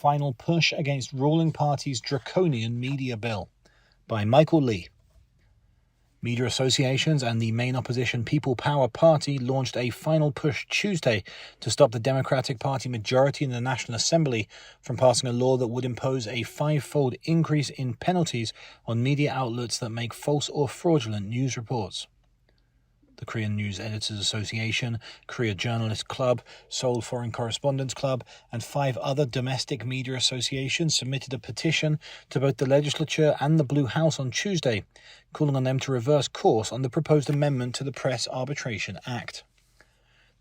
final push against ruling party's draconian media bill, by Michael Lee. Media associations and the main opposition People Power Party launched a final push Tuesday to stop the Democratic Party majority in the National Assembly from passing a law that would impose a 5-fold increase in penalties on media outlets that make false or fraudulent news reports. The Korean News Editors Association, Korea Journalists Club, Seoul Foreign Correspondents Club, and 5 other domestic media associations submitted a petition to both the legislature and the Blue House on Tuesday, calling on them to reverse course on the proposed amendment to the Press Arbitration Act.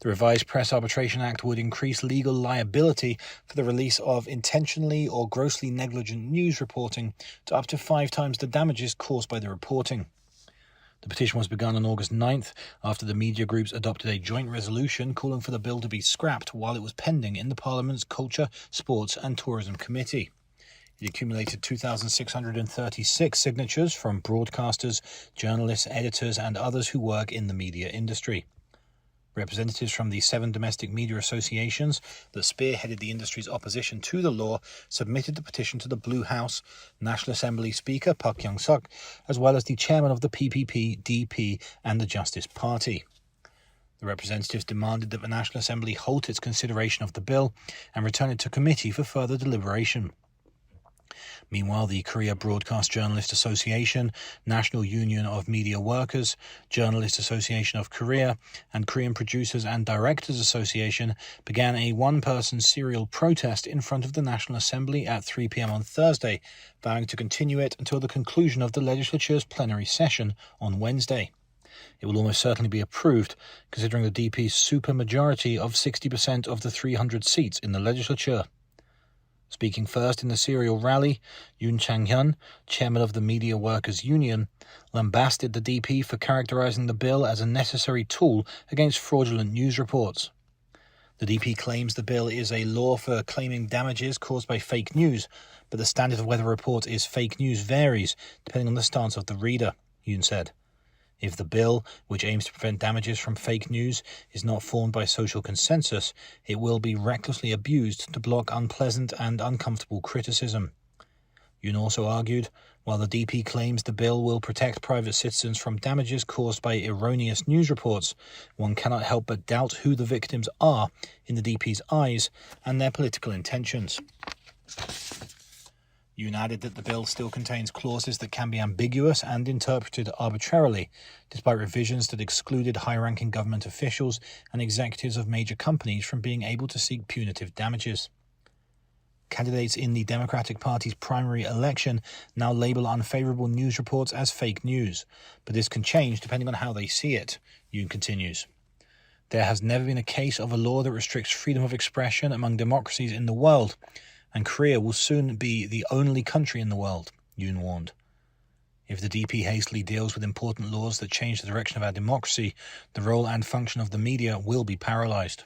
The revised Press Arbitration Act would increase legal liability for the release of intentionally or grossly negligent news reporting to up to 5 times the damages caused by the reporting. The petition was begun on August 9th after the media groups adopted a joint resolution calling for the bill to be scrapped while it was pending in the Parliament's Culture, Sports and Tourism Committee. It accumulated 2,636 signatures from broadcasters, journalists, editors and others who work in the media industry. Representatives from the 7 domestic media associations that spearheaded the industry's opposition to the law submitted the petition to the Blue House, National Assembly Speaker Park Young-suk, as well as the chairman of the PPP, DP and the Justice Party. The representatives demanded that the National Assembly halt its consideration of the bill and return it to committee for further deliberation. Meanwhile, the Korea Broadcast Journalist Association, National Union of Media Workers, Journalist Association of Korea, and Korean Producers and Directors Association began a one-person serial protest in front of the National Assembly at 3 p.m. on Thursday, vowing to continue it until the conclusion of the legislature's plenary session on Wednesday. It will almost certainly be approved, considering the DP's supermajority of 60% of the 300 seats in the legislature. Speaking first in the serial rally, Yoon Chang-hyun, chairman of the Media Workers Union, lambasted the DP for characterizing the bill as a necessary tool against fraudulent news reports. The DP claims the bill is a law for claiming damages caused by fake news, but the standard of whether a report is fake news varies depending on the stance of the reader, Yoon said. If the bill, which aims to prevent damages from fake news, is not formed by social consensus, it will be recklessly abused to block unpleasant and uncomfortable criticism. Yoon also argued, while the DP claims the bill will protect private citizens from damages caused by erroneous news reports, one cannot help but doubt who the victims are in the DP's eyes and their political intentions. Yoon added that the bill still contains clauses that can be ambiguous and interpreted arbitrarily, despite revisions that excluded high-ranking government officials and executives of major companies from being able to seek punitive damages. Candidates in the Democratic Party's primary election now label unfavorable news reports as fake news, but this can change depending on how they see it, Yoon continues. There has never been a case of a law that restricts freedom of expression among democracies in the world, and Korea will soon be the only country in the world, Yoon warned. If the DP hastily deals with important laws that change the direction of our democracy, the role and function of the media will be paralyzed.